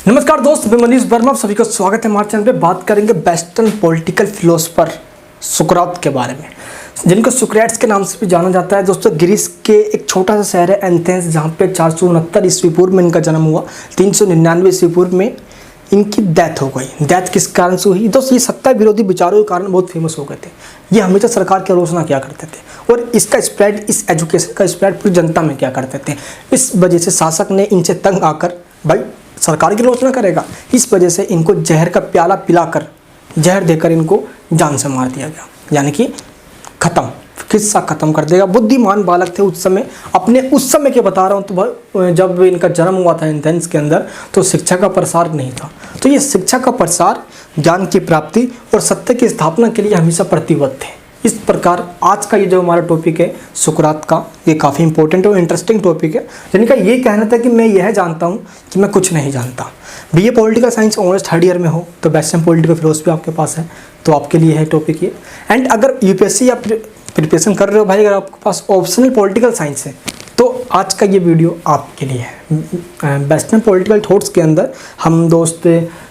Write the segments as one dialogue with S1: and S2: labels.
S1: नमस्कार दोस्त, मैं मनीष वर्मा, सभी का स्वागत है हमारे चैनल पे। बात करेंगे वेस्टर्न पॉलिटिकल फिलोसफर सुकरात के बारे में, जिनको सुक्रेट्स के नाम से भी जाना जाता है। दोस्तों, ग्रीस के एक छोटा सा शहर है एथेंस, जहाँ पे 469 ईस्वी पूर्व में इनका जन्म हुआ। 399 ईस्वी पूर्व में इनकी डेथ हो गई। डेथ किस कारण से हुई? दोस्त, ये सत्ता विरोधी विचारों के कारण बहुत फेमस हो गए थे। ये हमेशा सरकार की आलोचना किया करते थे और इसका स्प्रेड, इस एजुकेशन का स्प्रेड पूरी जनता में किया करते थे। इस वजह से शासक ने इनसे तंग आकर, भाई सरकार की आलोचना करेगा, इस वजह से इनको जहर का प्याला पिलाकर, जहर देकर इनको जान से मार दिया गया। यानी कि खत्म, किस्सा खत्म कर देगा। बुद्धिमान बालक थे उस समय, अपने उस समय के बता रहा हूँ। तो जब इनका जन्म हुआ था एथेंस के अंदर, तो शिक्षा का प्रसार नहीं था। तो ये शिक्षा का प्रसार, ज्ञान की प्राप्ति और सत्य की स्थापना के लिए हमेशा प्रतिबद्ध थे। इस प्रकार आज का ये जो हमारा टॉपिक है सुकरात का, ये काफ़ी इंपॉर्टेंट और इंटरेस्टिंग टॉपिक है। जिनका ये कहना था कि मैं यह जानता हूँ कि मैं कुछ नहीं जानता। BA political science honours third year में हो तो वेस्टर्न पॉलिटिकल फिलोसफी आपके पास है, तो आपके लिए है टॉपिक ये। एंड अगर यूपीएससी या प्रिपरेशन कर रहे हो भाई, अगर आपके पास ऑप्शनल पॉलिटिकल साइंस है, तो आज का ये वीडियो आपके लिए है। वेस्टर्न पॉलिटिकल थॉट्स के अंदर हम दोस्त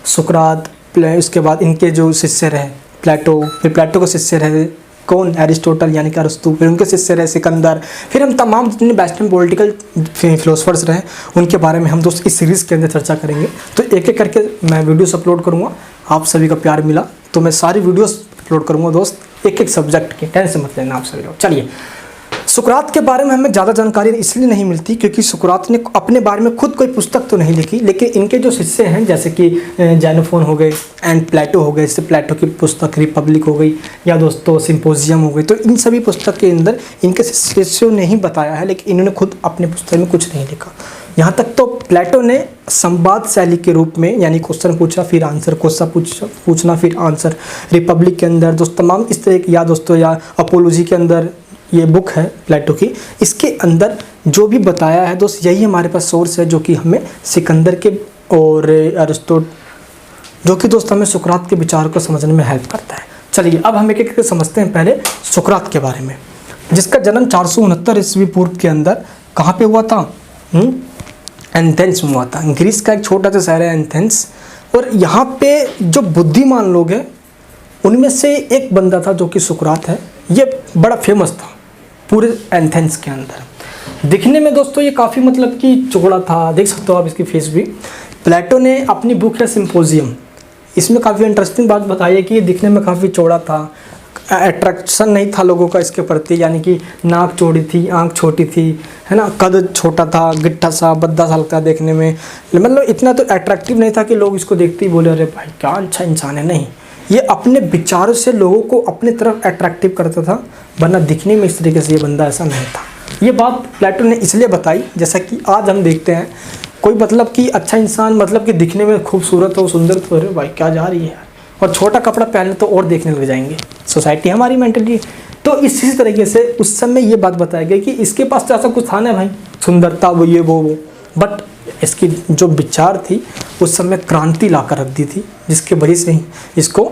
S1: सुकरात, उसके बाद इनके जो शिष्य रहे प्लेटो, फिर प्लेटो के शिष्य रहे कौन? एरिस्टोटल यानी कि अरस्तु, फिर उनके शिष्य रहे सिकंदर, फिर हम तमाम जितने वेस्टर्न पॉलिटिकल फिलोसफर्स रहे उनके बारे में हम दोस्त इस सीरीज़ के अंदर चर्चा करेंगे। तो एक एक करके मैं वीडियोस अपलोड करूँगा। आप सभी का प्यार मिला तो मैं सारी वीडियोस अपलोड करूँगा दोस्त, एक एक सब्जेक्ट की, टेंशन मत लेना आप सभी लोग। चलिए, सुकरात के बारे में हमें ज़्यादा जानकारी इसलिए नहीं मिलती क्योंकि सुकरात ने अपने बारे में खुद कोई पुस्तक तो नहीं लिखी, लेकिन इनके जो शिष्य हैं जैसे कि जेनोफोन हो गए एंड प्लेटो हो गए, जैसे प्लेटो की पुस्तक रिपब्लिक हो गई या दोस्तों सिम्पोजियम हो गई, तो इन सभी पुस्तक के अंदर इनके शिष्यों ने ही बताया है, लेकिन इन्होंने खुद अपने पुस्तक में कुछ नहीं लिखा। यहाँ तक तो प्लेटो ने संवाद शैली के रूप में, यानी क्वेश्चन पूछा फिर आंसर, क्वेश्चन पूछना फिर आंसर, रिपब्लिक के अंदर दोस्त तमाम इस तरह या दोस्तों या अपोलॉजी के अंदर ये बुक है प्लेटो की, इसके अंदर जो भी बताया है दोस्त, यही हमारे पास सोर्स है जो कि हमें सिकंदर के और अरिस्टोटल, जो कि दोस्त हमें सुकरात के विचार को समझने में हेल्प करता है। चलिए, अब हम एक एक समझते हैं पहले सुकरात के बारे में, जिसका जन्म 469 ईस्वी पूर्व के अंदर कहाँ पे हुआ था? एथेंस में हुआ था। ग्रीस का एक छोटा सा शहर है एथेंस, और यहाँ पे जो बुद्धिमान लोग हैं उनमें से एक बंदा था जो कि सुकरात है। ये बड़ा फेमस था पूरे एथेंस के अंदर। दिखने में दोस्तों ये काफ़ी मतलब कि चौड़ा था, देख सकते हो आप इसकी फेस भी। प्लेटो ने अपनी बुक है सिम्पोजियम, इसमें काफ़ी इंटरेस्टिंग बात बताई है कि ये दिखने में काफ़ी चौड़ा था, अट्रैक्शन नहीं था लोगों का इसके प्रति, यानी कि नाक चौड़ी थी, आंख छोटी थी, है ना, कद छोटा था, गिट्ठा सा बद्दा सा लगता देखने में, मतलब इतना तो अट्रैक्टिव नहीं था कि लोग इसको देखते ही बोले अरे भाई क्या अच्छा इंसान है। नहीं, ये अपने विचारों से लोगों को अपने तरफ अट्रैक्टिव करता था, वरना दिखने में इस तरीके से ये बंदा ऐसा नहीं था। ये बात प्लेटो ने इसलिए बताई, जैसा कि आज हम देखते हैं कोई मतलब कि अच्छा इंसान मतलब कि दिखने में खूबसूरत हो, सुंदर, तो अरे भाई क्या जा रही है यार, और छोटा कपड़ा पहने तो और देखने लग जाएंगे। सोसाइटी हमारी मेंटलिटी। तो इसी तरीके से उस समय ये बात बताई गई कि इसके पास तो ऐसा कुछ था ना भाई, सुंदरता वो ये वो, बट इसकी जो विचार थी उस समय क्रांति ला कर रख दी थी, जिसके वजह से ही इसको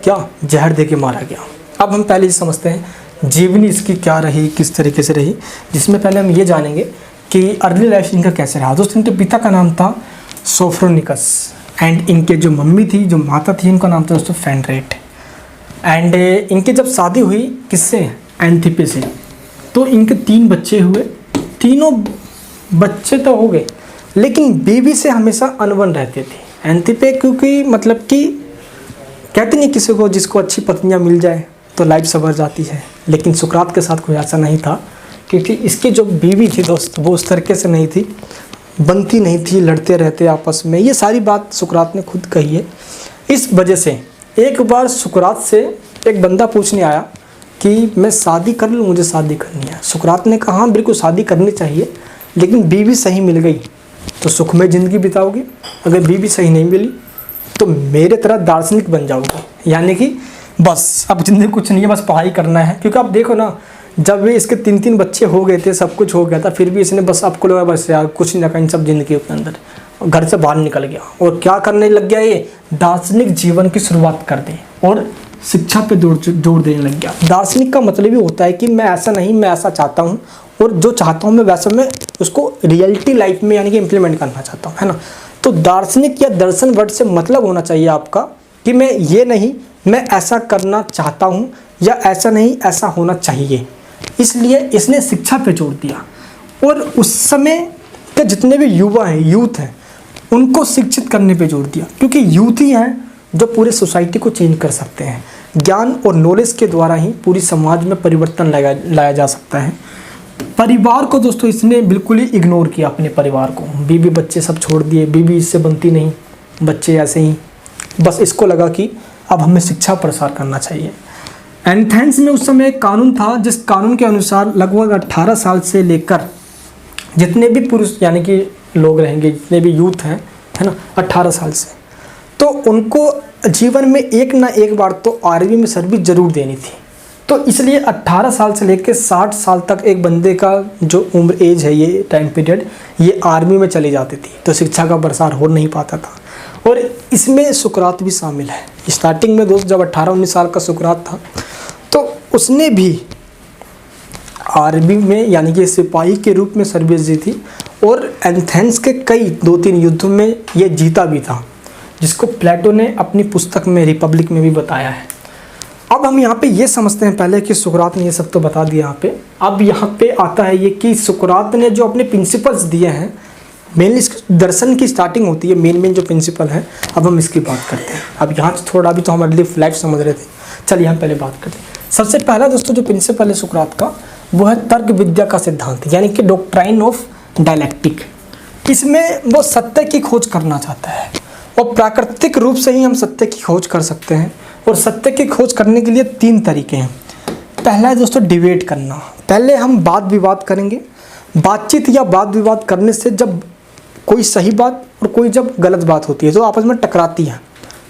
S1: क्या जहर दे के मारा गया। अब हम पहले समझते हैं जीवनी इसकी क्या रही, किस तरीके से रही, जिसमें पहले हम ये जानेंगे कि अर्ली लाइफ इनका कैसे रहा। दोस्तों, इनके पिता का नाम था सोफ्रोनिकस एंड इनके जो मम्मी थी, जो माता थी, उनका नाम था दोस्तों फेनरेट। एंड इनके जब शादी हुई किससे? एंथिपे से, तो इनके 3 बच्चे हुए। तीनों बच्चे तो हो गए, लेकिन बीवी से हमेशा अनबन रहते थे एंथिपे, क्योंकि मतलब कि कहते नहीं किसी को जिसको अच्छी पत्नियां मिल जाए तो लाइफ संवर जाती है, लेकिन सुकरात के साथ कोई ऐसा नहीं था, क्योंकि इसकी जो बीवी थी दोस्त वो उस तरीके से नहीं थी, बनती नहीं थी, लड़ते रहते आपस में। ये सारी बात सुकरात ने खुद कही है। इस वजह से एक बार सुकरात से एक बंदा पूछने आया कि मैं शादी कर लूँ, मुझे शादी करनी है। सुकरात ने कहा हाँ बिल्कुल शादी करनी चाहिए, लेकिन बीवी सही मिल गई तो सुखमय ज़िंदगी बिताओगे, अगर बीवी सही नहीं मिली तो मेरे तरह दार्शनिक बन जाओगे, यानी कि बस अब ज़िंदगी कुछ नहीं है, बस पढ़ाई करना है। क्योंकि आप देखो ना, जब भी इसके 3 बच्चे हो गए थे, सब कुछ हो गया था, फिर भी इसने बस आपको लगा बस यार कुछ नहीं रखा इन सब जिंदगी के अंदर, घर से बाहर निकल गया और क्या करने लग गया, ये दार्शनिक जीवन की शुरुआत कर दी और शिक्षा पे जोर देने लग गया। दार्शनिक का मतलब ही होता है कि मैं ऐसा नहीं, मैं ऐसा चाहता हूँ और जो चाहता हूँ मैं वैसा मैं उसको रियलिटी लाइफ में यानी कि इम्प्लीमेंट करना चाहता हूँ, है ना। तो दार्शनिक या दर्शन वर्ड से मतलब होना चाहिए आपका कि मैं ये नहीं, मैं ऐसा करना चाहता हूँ, या ऐसा नहीं, ऐसा होना चाहिए। इसलिए इसने शिक्षा पे जोर दिया और उस समय के जितने भी युवा हैं, यूथ हैं, उनको शिक्षित करने पे जोर दिया, क्योंकि यूथ ही हैं जो पूरे सोसाइटी को चेंज कर सकते हैं। ज्ञान और नॉलेज के द्वारा ही पूरी समाज में परिवर्तन लाया जा सकता है। परिवार को दोस्तों इसने बिल्कुल ही इग्नोर किया, अपने परिवार को, बीवी बच्चे सब छोड़ दिए, बीवी इससे बनती नहीं, बच्चे ऐसे ही, बस इसको लगा कि अब हमें शिक्षा प्रसार करना चाहिए। एथेंस में उस समय एक कानून था, जिस कानून के अनुसार लगभग 18 साल से लेकर जितने भी पुरुष यानी कि लोग रहेंगे, जितने भी यूथ हैं, है ना, 18 साल से, तो उनको जीवन में एक ना एक बार तो आर्मी में सर्विस जरूर देनी थी। तो इसलिए 18 साल से लेकर 60 साल तक एक बंदे का जो उम्र एज है, ये टाइम पीरियड, ये आर्मी में चली जाती थी, तो शिक्षा का प्रसार हो नहीं पाता था। और इसमें सुकरात भी शामिल है। स्टार्टिंग में दोस्त जब 18-19 साल का सुकरात था, तो उसने भी आर्मी में यानी कि सिपाही के रूप में सर्विस दी थी, और एथेंस के कई 2-3 युद्धों में ये जीता भी था, जिसको प्लेटो ने अपनी पुस्तक में रिपब्लिक में भी बताया है। अब हम यहाँ पे ये समझते हैं पहले कि सुकरात ने ये सब तो बता दिया यहाँ पे। अब यहाँ पे आता है ये कि सुकरात ने जो अपने प्रिंसिपल्स दिए हैं, मेनली दर्शन की स्टार्टिंग होती है, मेन जो प्रिंसिपल है, अब हम इसकी बात करते हैं। अब यहाँ से थोड़ा भी तो हम अर्ली लाइफ समझ रहे थे, चलिए हम पहले बात करते हैं। सबसे पहला दोस्तों जो प्रिंसिपल है सुकरात का, वो है तर्क विद्या का सिद्धांत, यानी कि डॉक्ट्राइन ऑफ डायलैक्टिक। इसमें वो सत्य की खोज करना चाहता है, और प्राकृतिक रूप से ही हम सत्य की खोज कर सकते हैं। और सत्य की खोज करने के लिए 3 तरीके हैं। पहला है दोस्तों डिबेट करना। पहले हम वाद विवाद करेंगे। बातचीत या वाद विवाद करने से जब कोई सही बात और कोई जब गलत बात होती है, जो आपस में टकराती है,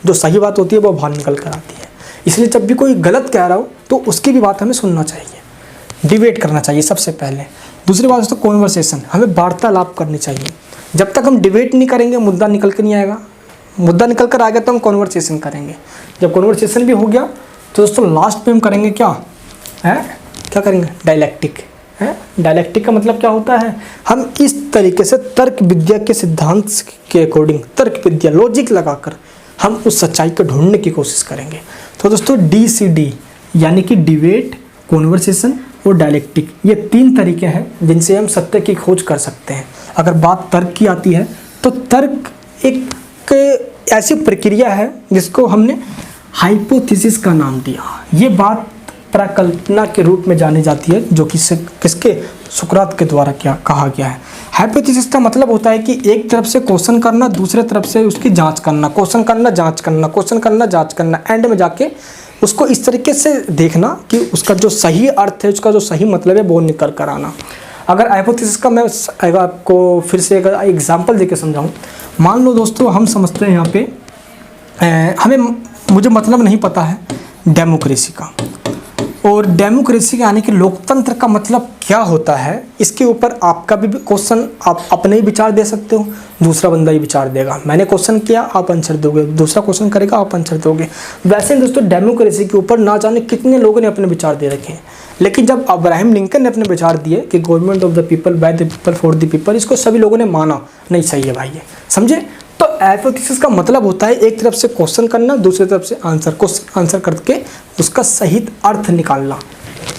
S1: जो सही बात होती है वो बाहर निकल कर आती है। इसलिए जब भी कोई गलत कह रहा हो तो उसकी भी बात हमें सुनना चाहिए, डिबेट करना चाहिए सबसे पहले। दूसरी बात दोस्तों कॉन्वर्सेशन, हमें वार्तालाप करनी चाहिए। जब तक हम डिबेट नहीं करेंगे मुद्दा निकल कर नहीं आएगा, मुद्दा निकल कर आ गया तो हम कॉन्वर्सेशन करेंगे। जब कॉन्वर्सेशन भी हो गया तो दोस्तों लास्ट में हम करेंगे क्या है, क्या करेंगे, डायलैक्टिक है। डायलैक्टिक का मतलब क्या होता है, हम इस तरीके से तर्क विद्या के सिद्धांत के अकॉर्डिंग, तर्क विद्या लॉजिक लगाकर हम उस सच्चाई को ढूंढने की कोशिश करेंगे। तो दोस्तों DCD यानी कि डिबेट, कॉन्वर्सेशन और डायलैक्टिक, ये 3 तरीके हैं जिनसे हम सत्य की खोज कर सकते हैं। अगर बात तर्क की आती है तो तर्क एक ऐसी प्रक्रिया है जिसको हमने हाइपोथेसिस का नाम दिया। ये बात प्रकल्पना के रूप में जानी जाती है, जो कि किसके, सुकरात के द्वारा क्या कहा गया है। हाइपोथेसिस का मतलब होता है कि एक तरफ से क्वेश्चन करना, दूसरे तरफ से उसकी जांच करना, क्वेश्चन करना, जांच करना, क्वेश्चन करना, जांच करना, एंड में जाके उसको इस तरीके से देखना कि उसका जो सही अर्थ है, उसका जो सही मतलब है वो निकल कर आना। अगर हाइपोथेसिस का मैं आपको फिर से अगर एग्जांपल देके समझाऊं, मान लो दोस्तों हम समझते हैं यहाँ पे मुझे मतलब नहीं पता है डेमोक्रेसी का, और डेमोक्रेसी यानी कि लोकतंत्र का मतलब क्या होता है, इसके ऊपर आपका भी क्वेश्चन, आप अपने ही विचार दे सकते हो, दूसरा बंदा ही विचार देगा। मैंने क्वेश्चन किया, आप आंसर दोगे, दूसरा क्वेश्चन करेगा, आप आंसर दोगे। वैसे दोस्तों डेमोक्रेसी के ऊपर ना जाने कितने लोगों ने अपने विचार दे रखे हैं, लेकिन जब अब्राहम लिंकन ने अपने विचार दिए कि government of the people, by the people, for the people, इसको सभी लोगों ने माना, नहीं सही है भाई ये, समझे। तो हाइपोथेसिस का मतलब होता है एक तरफ से क्वेश्चन करना, दूसरी तरफ से क्वेश्चन आंसर करके उसका सही अर्थ निकालना।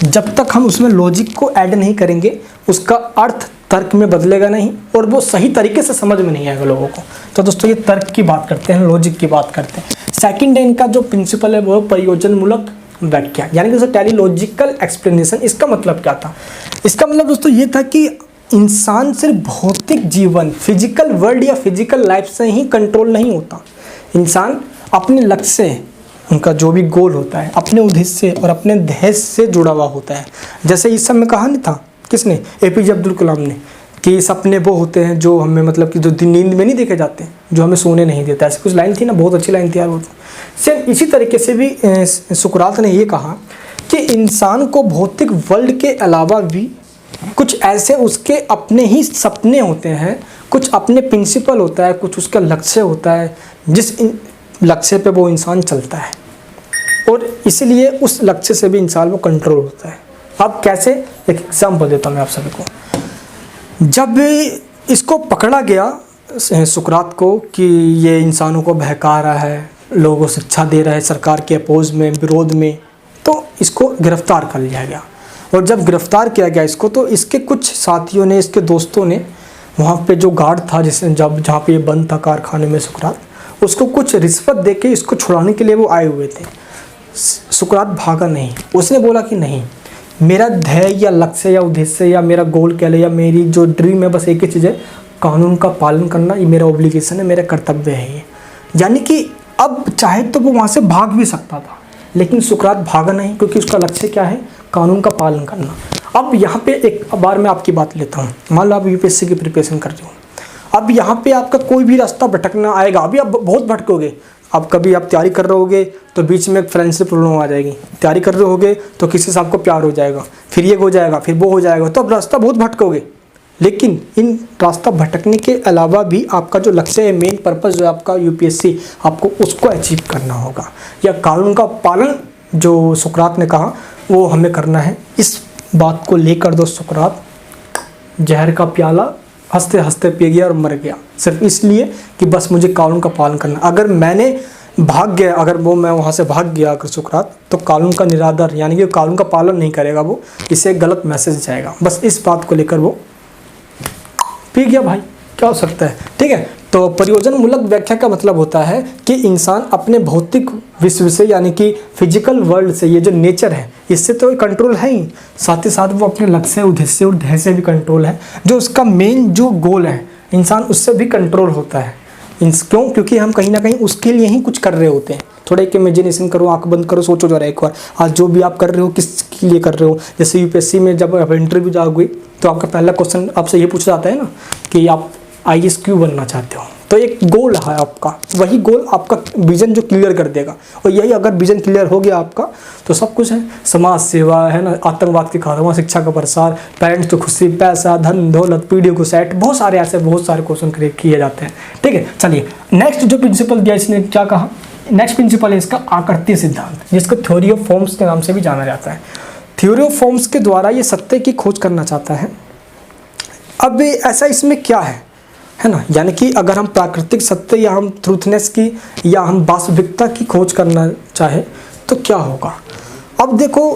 S1: जब तक हम उसमें लॉजिक को ऐड नहीं करेंगे, उसका अर्थ तर्क में बदलेगा नहीं और वो सही तरीके से समझ में नहीं आएगा लोगों को। तो दोस्तों ये तर्क की बात करते हैं, लॉजिक की बात करते हैं। सेकंड इनका जो प्रिंसिपल है वो प्रयोजन मूलक व्याख्या, यानी कि टेलीलॉजिकल एक्सप्लेनेशन। इसका मतलब क्या था, इसका मतलब दोस्तों ये था कि इंसान सिर्फ भौतिक जीवन, फिजिकल वर्ल्ड या फिजिकल लाइफ से ही कंट्रोल नहीं होता। इंसान अपने लक्ष्य से, उनका जो भी गोल होता है, अपने उद्देश्य से और अपने ध्येय से जुड़ा हुआ होता है। जैसे इस समय कहा नहीं था, किसने, APJ अब्दुल कलाम ने, कि सपने वो होते हैं जो हमें मतलब कि जो नींद में नहीं देखे जाते, जो हमें सोने नहीं देता। ऐसी कुछ लाइन थी ना, बहुत अच्छी लाइन थी यार वो। सेम इसी तरीके से भी सुकरात ने ये कहा कि इंसान को भौतिक वर्ल्ड के अलावा भी कुछ ऐसे उसके अपने ही सपने होते हैं, कुछ अपने प्रिंसिपल होता है, कुछ उसका लक्ष्य होता है, जिस लक्ष्य पे वो इंसान चलता है, और इसीलिए उस लक्ष्य से भी इंसान वो कंट्रोल होता है। अब कैसे, एक एग्जाम्पल देता हूँ मैं आप सभी को। जब इसको पकड़ा गया सुकरात को कि ये इंसानों को बहका रहा है, लोगों को शिक्षा दे रहा है सरकार के अपोज में, विरोध में, तो इसको गिरफ़्तार कर लिया गया। और जब गिरफ़्तार किया गया इसको, तो इसके कुछ साथियों ने, इसके दोस्तों ने, वहाँ पे जो गार्ड था जहाँ पे ये बंद था कारखाने में सुकरात, उसको कुछ रिश्वत देके इसको छुड़ाने के लिए वो आए हुए थे। सुकरात भागा नहीं, उसने बोला कि नहीं, मेरा ध्येय या लक्ष्य या उद्देश्य या मेरा गोल कह ले या मेरी जो ड्रीम है, बस एक ही चीज़ है, कानून का पालन करना। ये मेरा ऑब्लिगेशन है, मेरा कर्तव्य है ये। यानी कि अब चाहे तो वो वहाँ से भाग भी सकता था, लेकिन सुकरात भागा नहीं, क्योंकि उसका लक्ष्य क्या है, कानून का पालन करना। अब यहाँ पे एक बार मैं आपकी बात लेता हूँ। मान लो आप यूपीएससी की प्रिपरेशन कर रहे हो, अब यहाँ पे आपका कोई भी रास्ता भटकना आएगा। अभी आप बहुत भटकोगे, अब कभी आप तैयारी कर रहे होगे तो बीच में एक फ्रेंडशिप प्रॉब्लम आ जाएगी, तैयारी कर रहे होगे तो किसी से आपको प्यार हो जाएगा, फिर ये हो जाएगा, फिर वो हो जाएगा, तो अब रास्ता बहुत भटकोगे। लेकिन इन रास्ता भटकने के अलावा भी आपका जो लक्ष्य है, मेन पर्पस जो है आपका यूपीएससी, आपको उसको अचीव करना होगा, या कानून का पालन जो सुकरात ने कहा वो हमें करना है। इस बात को लेकर दोस्त सुकरात जहर का प्याला हंसते हंसते पी गया और मर गया, सिर्फ इसलिए कि बस मुझे कानून का पालन करना। अगर मैंने भाग गया, अगर मैं वहाँ से भाग गया अगर सुकरात, तो कानून का निरादर यानी कि कानून का पालन नहीं करेगा वो, इससे गलत मैसेज जाएगा। बस इस बात को लेकर वो पी गया भाई, क्या हो सकता है। ठीक है, तो प्रयोजन मूलक व्याख्या का मतलब होता है कि इंसान अपने भौतिक विश्व से यानी कि फिजिकल वर्ल्ड से, ये जो नेचर है इससे तो कंट्रोल है ही, साथ ही साथ वो अपने लक्ष्य, उद्देश्य और ध्येय से भी कंट्रोल है। जो उसका मेन जो गोल है इंसान उससे भी कंट्रोल होता है। क्यों? क्योंकि हम कहीं ना कहीं उसके लिए ही कुछ कर रहे होते हैं। थोड़ा एक इमेजिनेशन करो, आंख बंद करो, सोचो जरा एक बार, आज जो भी आप कर रहे हो किसके लिए कर रहे हो। जैसे यूपीएससी में जब आप इंटरव्यू जाओगे तो आपका पहला क्वेश्चन आपसे ये पूछा जाता है ना कि आप आईएएस क्यों बनना चाहते हो, तो एक गोल है आपका, वही गोल आपका विजन जो क्लियर कर देगा। और यही अगर विजन क्लियर हो गया आपका तो सब कुछ है, समाज सेवा है ना, आतंकवाद के खात्मा, शिक्षा का प्रसार, पेरेंट्स की खुशी, पैसा, धन दौलत, पीढ़ी को सेट, बहुत सारे ऐसे बहुत सारे क्वेश्चन किए जाते हैं। ठीक है, चलिए नेक्स्ट जो प्रिंसिपल दिया इसने क्या कहा, नेक्स्ट प्रिंसिपल है इसका आकृति सिद्धांत, जिसको थ्योरी ऑफ फॉर्म्स के नाम से भी जाना जाता है। थ्योरी ऑफ फॉर्म्स के द्वारा ये सत्य की खोज करना चाहता है। अब ऐसा इसमें क्या है ना, यानी कि अगर हम प्राकृतिक सत्य या हम ट्रूथनेस की या हम वास्तविकता की खोज करना चाहे तो क्या होगा। अब देखो,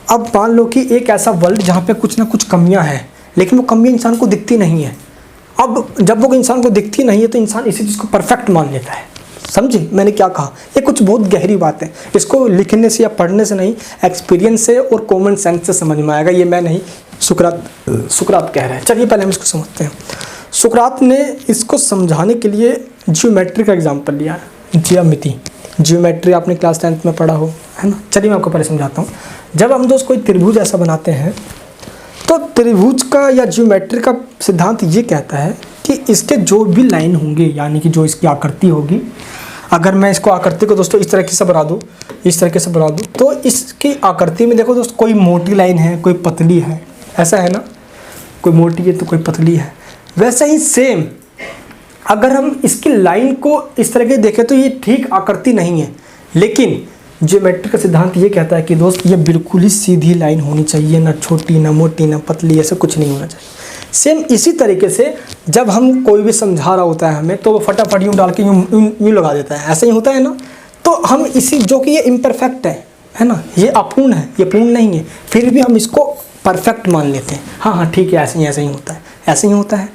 S1: अब मान लो कि एक ऐसा वर्ल्ड जहाँ पे कुछ ना कुछ कमियाँ हैं, लेकिन वो कमियाँ इंसान को दिखती नहीं है। अब जब वो इंसान को दिखती नहीं है तो इंसान इसी चीज़ को परफेक्ट मान लेता है। समझे मैंने क्या कहा, ये कुछ बहुत गहरी बात है, इसको लिखने से या पढ़ने से नहीं, एक्सपीरियंस से और कॉमन सेंस से समझ में आएगा। ये मैं नहीं, सुकरात कह रहे हैं। चलिए पहले हम इसको समझते हैं। सुकरात ने इसको समझाने के लिए जियोमेट्री का एग्जाम्पल लिया है। जियोमेट्री आपने क्लास 10th में पढ़ा हो, है ना। चलिए मैं आपको पहले समझाता हूँ। जब हम दोस्त कोई त्रिभुज ऐसा बनाते हैं तो त्रिभुज का या जियोमेट्री का सिद्धांत ये कहता है कि इसके जो भी लाइन होंगे, यानी कि जो इसकी आकृति होगी, अगर मैं इसको आकृति को दोस्तों इस तरीके से बना दूँ, इस तरीके से बना दूँ, तो इसकी आकृति में देखो दोस्त, कोई मोटी लाइन है, कोई पतली है, ऐसा है ना, कोई मोटी है तो कोई पतली है। वैसे ही सेम अगर हम इसकी लाइन को इस तरह के देखें तो ये ठीक आकृति नहीं है, लेकिन ज्योमेट्री का सिद्धांत ये कहता है कि दोस्त ये बिल्कुल ही सीधी लाइन होनी चाहिए, ना छोटी ना मोटी ना पतली, ऐसा कुछ नहीं होना चाहिए। सेम इसी तरीके से जब हम कोई भी समझा रहा होता है हमें, तो वो फटाफट यूँ डाल के यूँ लगा देता है, ऐसा ही होता है ना। तो हम इसी, जो कि ये इम्परफेक्ट है ना, ये अपूर्ण है, ये पूर्ण नहीं है, फिर भी हम इसको परफेक्ट मान लेते हैं। हाँ ठीक है, ऐसे ही होता है, ऐसे ही होता है।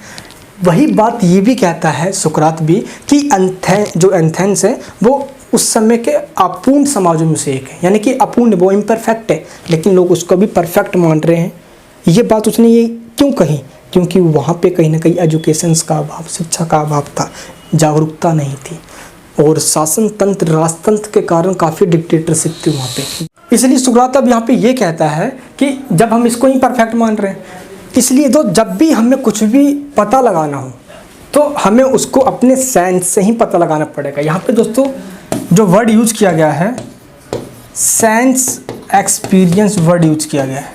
S1: वही बात ये भी कहता है सुकरात भी कि एथेंस है वो उस समय के अपूर्ण समाजों में से एक है, यानी कि अपूर्ण, वो इम्परफेक्ट है, लेकिन लोग उसको भी परफेक्ट मान रहे हैं। ये बात उसने ये क्यों कही, क्योंकि वहाँ पे कहीं ना कहीं एजुकेशंस का अभाव, शिक्षा का अभाव था, जागरूकता नहीं थी, और शासन तंत्र, राजतंत्र के कारण काफ़ी डिक्टेटरशिप थी वहाँ पे। इसलिए सुकरात अब यहाँ पे ये कहता है कि जब हम इसको ही परफेक्ट मान रहे हैं, इसलिए तो जब भी हमें कुछ भी पता लगाना हो तो हमें उसको अपने सेंस से ही पता लगाना पड़ेगा। यहाँ पे दोस्तों जो वर्ड यूज किया गया है, सेंस एक्सपीरियंस वर्ड यूज किया गया है।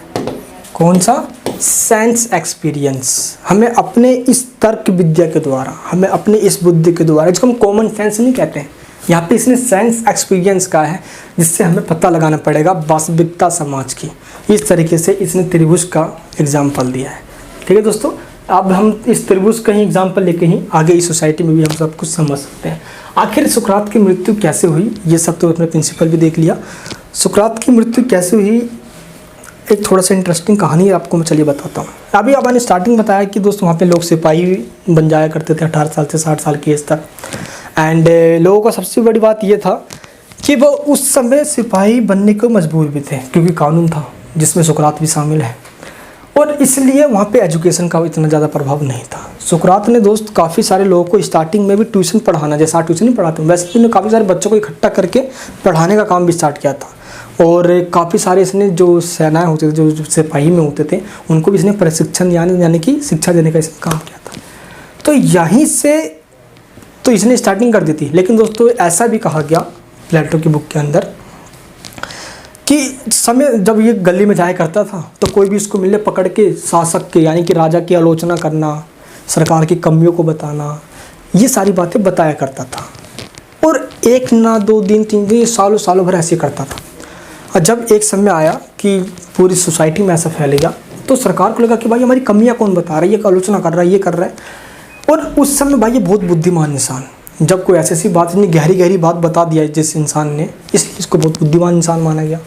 S1: कौन सा? Sense experience. हमें अपने इस तर्क विद्या के द्वारा, हमें अपने इस बुद्धि के द्वारा, जिसको हम कॉमन सेंस नहीं कहते हैं, यहाँ पे इसने सेंस एक्सपीरियंस का है, जिससे हमें पता लगाना पड़ेगा वास्तविकता समाज की। इस तरीके से इसने त्रिभुज का एग्जाम्पल दिया है। ठीक है दोस्तों, अब हम इस त्रिभुज का ही एग्जाम्पल लेके ही आगे इस सोसाइटी में भी हम सब कुछ समझ सकते हैं। आखिर सुकरात की मृत्यु कैसे हुई, ये सब तो अपने प्रिंसिपल भी देख लिया। सुकरात की मृत्यु कैसे हुई, एक थोड़ा सा इंटरेस्टिंग कहानी आपको मैं चलिए बताता हूँ। अभी मैंने स्टार्टिंग बताया कि दोस्त वहाँ पे लोग सिपाही बन जाया करते थे 18 साल से 60 साल की एज तक। एंड लोगों का सबसे बड़ी बात ये था कि वो उस समय सिपाही बनने को मजबूर भी थे, क्योंकि कानून था जिसमें सुकरात भी शामिल है, और इसलिए वहाँ पे एजुकेशन का इतना ज़्यादा प्रभाव नहीं था। सुकरात ने दोस्त काफ़ी सारे लोगों को स्टार्टिंग में भी ट्यूशन पढ़ाना, जैसा ट्यूशन नहीं पढ़ाते वैसे इसने काफ़ी सारे बच्चों को इकट्ठा करके पढ़ाने का काम भी स्टार्ट किया था। और काफ़ी सारे इसने जो सेनाएं होते थे, जो सिपाही में होते थे, उनको भी इसने प्रशिक्षण यानी कि शिक्षा देने का इसने काम किया था। तो यहीं से तो इसने स्टार्टिंग कर दी थी। लेकिन दोस्तों ऐसा भी कहा गया प्लेटो की बुक के अंदर कि समय जब ये गली में जाया करता था तो कोई भी इसको मिलने पकड़ के शासक के यानी कि राजा की आलोचना करना, सरकार की कमियों को बताना, ये सारी बातें बताया करता था। और एक ना 2 दिन 3 दिन सालों सालों भर ऐसे करता था। और जब एक समय आया कि पूरी सोसाइटी में ऐसा फैलेगा तो सरकार को लगा कि भाई हमारी कमियां कौन बता रहा है, ये आलोचना कर रहा है, ये कर रहा है। और उस समय भाई ये बहुत बुद्धिमान इंसान, जब कोई ऐसी बात इतनी गहरी बात बता दिया जिस इंसान ने, इसलिए इसको बहुत बुद्धिमान इंसान माना गया।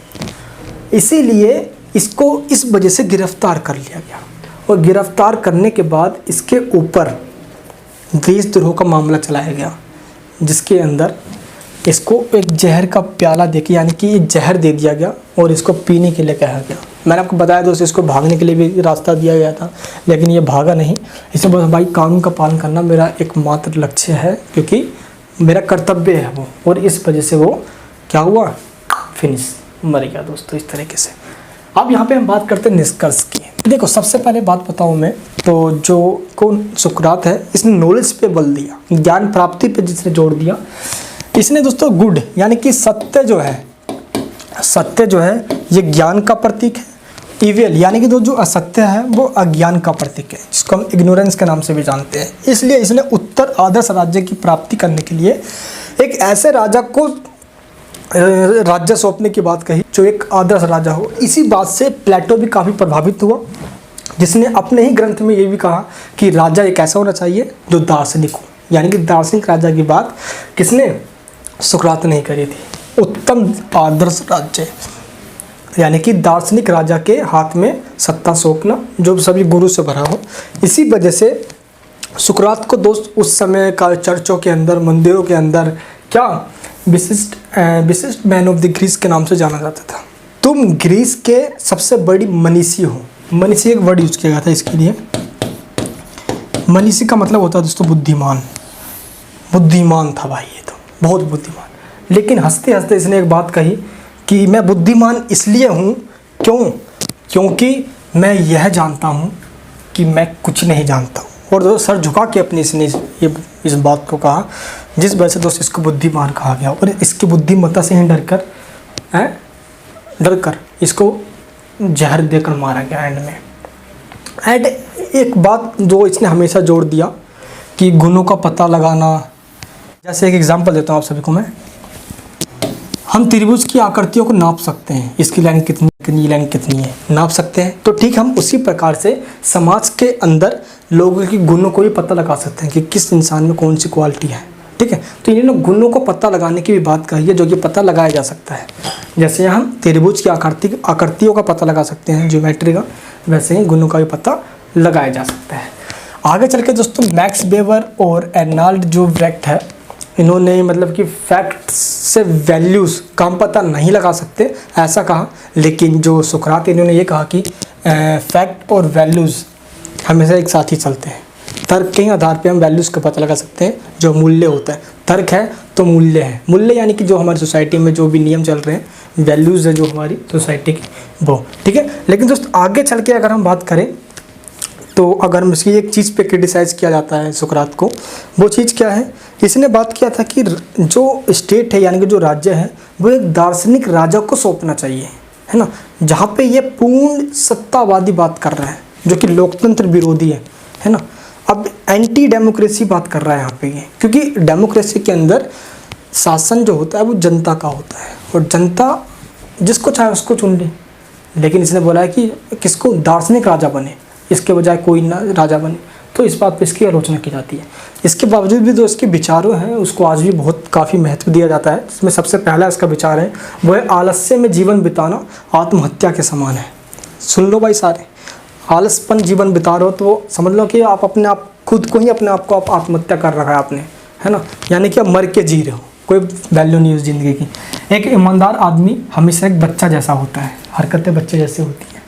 S1: इसीलिए इसको इस वजह से गिरफ्तार कर लिया गया। और गिरफ्तार करने के बाद इसके ऊपर देशद्रोह का मामला चलाया गया, जिसके अंदर इसको एक जहर का प्याला देके यानी कि एक जहर दे दिया गया और इसको पीने के लिए कहा गया। मैंने आपको बताया दोस्तों इसको भागने के लिए भी रास्ता दिया गया था, लेकिन ये भागा नहीं। इसे बोला भाई कानून का पालन करना मेरा एकमात्र लक्ष्य है, क्योंकि मेरा कर्तव्य है वो। और इस वजह से वो क्या हुआ, फिनिश, मर गया दोस्तों इस तरीके से। अब यहाँ पे हम बात करते हैं निष्कर्ष की। देखो सबसे पहले बात बताऊँ मैं तो जो कौन सुकरात है, इसने नॉलेज पे बल दिया, ज्ञान प्राप्ति पे जिसने जोड़ दिया। इसने दोस्तों गुड यानी कि सत्य जो है ये ज्ञान का प्रतीक है। इविल यानी कि जो असत्य है वो अज्ञान का प्रतीक है, जिसको हम इग्नोरेंस के नाम से भी जानते हैं। इसलिए इसने उत्तर आदर्श राज्य की प्राप्ति करने के लिए एक ऐसे राजा को राज्य सौंपने की बात कही जो एक आदर्श राजा हो। इसी बात से प्लेटो भी काफ़ी प्रभावित हुआ, जिसने अपने ही ग्रंथ में ये भी कहा कि राजा एक ऐसा होना चाहिए जो दार्शनिक हो। यानी कि दार्शनिक राजा की बात किसने, सुकरात ने करी थी। उत्तम आदर्श राज्य यानी कि दार्शनिक राजा के हाथ में सत्ता सौंपना जो सभी गुरु से भरा हो। इसी वजह से सुकरात को दोस्त उस समय का चर्चों के अंदर, मंदिरों के अंदर क्या विशिष्ट मैन ऑफ द ग्रीस के नाम से जाना जाता था। तुम ग्रीस के सबसे बड़ी मनीषी हो। मनीषी एक वर्ड यूज किया गया था इसके लिए। मनीषी का मतलब होता है दोस्तों बुद्धिमान। बुद्धिमान था भाई ये तो, बहुत बुद्धिमान। लेकिन हंसते हंसते इसने एक बात कही कि मैं बुद्धिमान इसलिए हूँ क्योंकि मैं यह जानता हूँ कि मैं कुछ नहीं जानता हूँ। और दोस्त सर झुका के अपनी इसने इस बात को कहा, जिस वजह से दोस्त इसको बुद्धिमान कहा गया। और इसकी बुद्धिमत्ता से ही डर कर इसको जहर देकर मारा गया एंड में। एंड एक बात जो इसने हमेशा जोड़ दिया कि गुणों का पता लगाना। जैसे एक एग्जांपल देता हूँ आप सभी को मैं, हम त्रिभुज की आकृतियों को नाप सकते हैं, इसकी लाइन कितनी लाइन कितनी है नाप सकते हैं। तो ठीक हम उसी प्रकार से समाज के अंदर लोगों की गुणों को भी पता लगा सकते हैं कि किस इंसान में कौन सी क्वालिटी है। ठीक है, तो इन्होंने गुणों को पता लगाने की भी बात कही है, जो कि पता लगाया जा सकता है। जैसे हम त्रिभुज की आकृतियों का पता लगा सकते हैं ज्योमेट्री का, वैसे ही गुणों का भी पता लगाया जा सकता है। आगे चल के दोस्तों मैक्स वेबर और एर्नाल्ड जो ब्रैकेट है, इन्होंने मतलब कि फैक्ट से वैल्यूज़ का हम पता नहीं लगा सकते ऐसा कहा। लेकिन जो सुकरात इन्होंने ये कहा कि फैक्ट और वैल्यूज़ हमेशा एक साथ ही चलते हैं। तर्क के आधार पे हम वैल्यूज़ का पता लगा सकते हैं, जो मूल्य होता है। तर्क है तो मूल्य है, मूल्य यानी कि जो हमारी सोसाइटी में जो भी नियम चल रहे हैं, वैल्यूज़ है जो हमारी सोसाइटी की वो। ठीक है, लेकिन दोस्त आगे चल के अगर हम बात करें तो अगर इसकी एक चीज़ पे क्रिटिसाइज़ किया जाता है सुकरात को, वो चीज़ क्या है, इसने बात किया था कि जो स्टेट है यानी कि जो राज्य है वो एक दार्शनिक राजा को सौंपना चाहिए, है ना, जहाँ पे ये पूर्ण सत्तावादी बात कर रहा है जो कि लोकतंत्र विरोधी है ना। अब एंटी डेमोक्रेसी बात कर रहा है यहाँ पे ये, क्योंकि डेमोक्रेसी के अंदर शासन जो होता है वो जनता का होता है और जनता जिसको चाहे उसको चुन ले। लेकिन इसने बोला है कि किसको, दार्शनिक राजा बने। इसके बजाय कोई ना राजा बने, तो इस बात पे इसकी आलोचना की जाती है। इसके बावजूद भी जो इसके विचारों हैं उसको आज भी बहुत काफ़ी महत्व दिया जाता है। जिसमें सबसे पहला इसका विचार है वो है आलस्य में जीवन बिताना आत्महत्या के समान है। सुन लो भाई सारे, आलसपन जीवन बिता रहे हो तो समझ लो कि आप अपने आप खुद को ही अपने आप को आप आत्महत्या कर रखा है आपने, है ना, यानी कि आप मर के जी रहे हो, कोई वैल्यू नहीं उस ज़िंदगी की। एक ईमानदार आदमी हमेशा एक बच्चा जैसा होता है, हरकतें बच्चे जैसे होती हैं।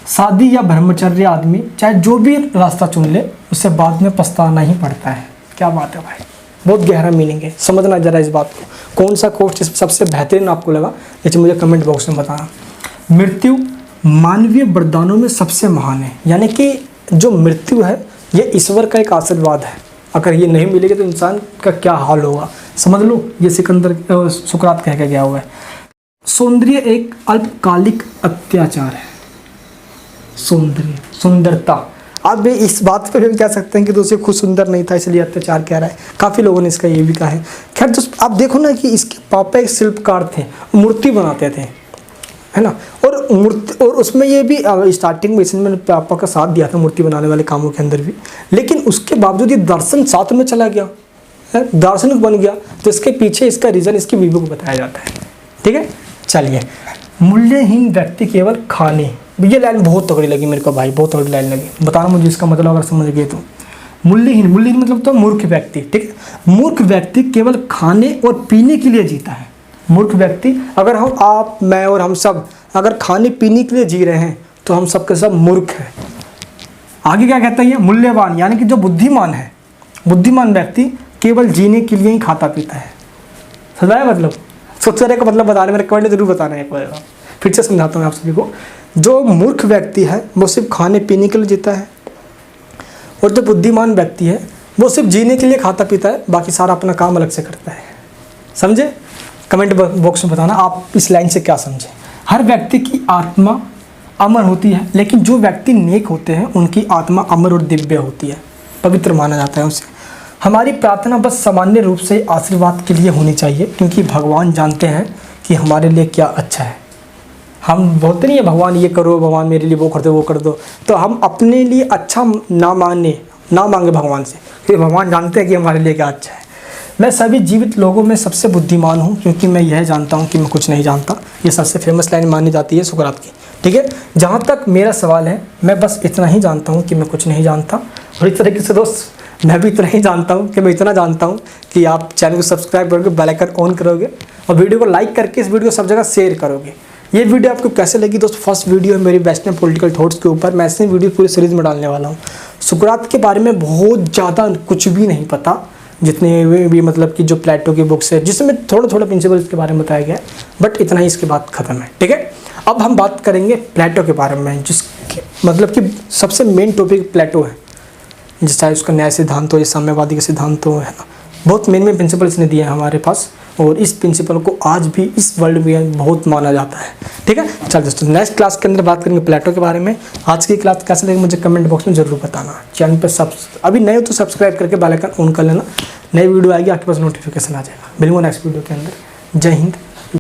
S1: शादी या ब्रह्मचर्य आदमी चाहे जो भी रास्ता चुन ले उससे बाद में पछताना ही पड़ता है। क्या बात है भाई, बहुत गहरा मीनिंग है, समझना जरा इस बात को। कौन सा कोर्स सबसे बेहतरीन आपको लगा नीचे मुझे कमेंट बॉक्स में बताना। मृत्यु मानवीय वरदानों में सबसे महान है, यानी कि जो मृत्यु है ये ईश्वर का एक आशीर्वाद है। अगर ये नहीं मिलेगी तो इंसान का क्या हाल होगा, समझ लो, ये सुकरात कह के गया हुआ है। सौंदर्य एक अल्पकालिक अत्याचार है। सौंदर्य, सुंदरता, आप भी इस बात पे भी कह सकते हैं कि दूसरे खुद सुंदर नहीं था इसलिए अत्याचार कह रहा है। काफ़ी लोगों ने इसका ये भी कहा है। खैर दोस्त, आप देखो ना कि इसके पापा एक शिल्पकार थे, मूर्ति बनाते थे, है ना, और मूर्ति, और उसमें ये भी स्टार्टिंग में इसने मैंने पापा का साथ दिया था मूर्ति बनाने वाले कामों के अंदर भी, लेकिन उसके बावजूद ये दर्शन साथ में चला गया, दार्शनिक बन गया। तो इसके पीछे इसका रीज़न इसकी बीवी को बताया जाता है। ठीक है, चलिए। मूल्यहीन व्यक्ति केवल खाने, ये लाइन बहुत तगड़ी लगी मेरे को भाई, बहुत तगड़ी लाइन लगी। बताना मुझे इसका मतलब अगर समझ गए तो। मूल्यहीन, मूल्यहीन मतलब तो मूर्ख व्यक्ति। ठीक है, मूर्ख व्यक्ति केवल खाने और पीने के लिए जीता है। मूर्ख व्यक्ति, अगर हम, आप, मैं और हम सब अगर खाने पीने के लिए जी रहे हैं तो हम सब के सब मूर्ख हैं। आगे क्या कहता है ये? मूल्यवान, यानी कि जो बुद्धिमान है, बुद्धिमान व्यक्ति केवल जीने के लिए ही खाता पीता है। समझाया मतलब? सोच का मतलब बता रहे, मेरे कमेंट जरूर बताना है एक बार, फिर से समझाता हूँ आप सभी को। जो मूर्ख व्यक्ति है वो सिर्फ खाने पीने के लिए जीता है, और जो बुद्धिमान व्यक्ति है वो सिर्फ जीने के लिए खाता पीता है, बाकी सारा अपना काम अलग से करता है। समझे? कमेंट बॉक्स में बताना आप इस लाइन से क्या समझे। हर व्यक्ति की आत्मा अमर होती है, लेकिन जो व्यक्ति नेक होते हैं उनकी आत्मा अमर और दिव्य होती है, पवित्र माना जाता है उसे। हमारी प्रार्थना बस सामान्य रूप से आशीर्वाद के लिए होनी चाहिए, क्योंकि भगवान जानते हैं कि हमारे लिए क्या अच्छा है। हम बोलते नहीं है भगवान ये करो, भगवान मेरे लिए वो कर दो, वो कर दो, तो हम अपने लिए अच्छा ना मांगे भगवान से, क्योंकि भगवान जानते हैं कि हमारे लिए क्या अच्छा है। मैं सभी जीवित लोगों में सबसे बुद्धिमान हूँ, क्योंकि मैं यह जानता हूँ कि मैं कुछ नहीं जानता। ये सबसे फेमस लाइन मानी जाती है सुकरात की। ठीक है, जहाँ तक मेरा सवाल है, मैं बस इतना ही जानता हूँ कि मैं कुछ नहीं जानता। और इस तरीके से दोस्त, मैं भी इतना ही जानता हूँ कि मैं इतना जानता हूँ कि आप चैनल को सब्सक्राइब करोगे, बेल आइकन ऑन करोगे, और वीडियो को लाइक करके इस वीडियो को सब जगह शेयर करोगे। ये वीडियो आपको कैसे लगी दोस्त? फर्स्ट वीडियो है मेरी वेस्टर्न पॉलिटिकल थॉट्स के ऊपर। मैं ऐसे वीडियो पूरी सीरीज़ में डालने वाला हूँ। सुकरात के बारे में बहुत ज़्यादा कुछ भी नहीं पता, जितने भी मतलब कि जो प्लेटो की बुक्स है जिसमें थोड़ा थोड़ा प्रिंसिपल इसके बारे में बताया गया है, बट इतना ही इसके बाद ख़त्म है। ठीक है, अब हम बात करेंगे प्लेटो के बारे में, जिसके मतलब कि सबसे मेन टॉपिक प्लेटो है, जिस चाहे उसका न्याय सिद्धांत हो या साम्यवादी का सिद्धांत हो, है ना, बहुत मेन प्रिंसिपल इसने दिए हैं हमारे पास, और इस प्रिंसिपल को आज भी इस वर्ल्ड में बहुत माना जाता है। ठीक है, चल दोस्तों, नेक्स्ट क्लास के अंदर बात करेंगे प्लेटो के बारे में। आज की क्लास कैसे लगी मुझे कमेंट बॉक्स में जरूर बताना। चैनल पर अभी नए हो तो सब्सक्राइब करके बेल आइकन ऑन कर लेना, नई वीडियो आएगी आपके पास नोटिफिकेशन आ जाएगा। मिलूंगा नेक्स्ट वीडियो के अंदर। जय हिंद।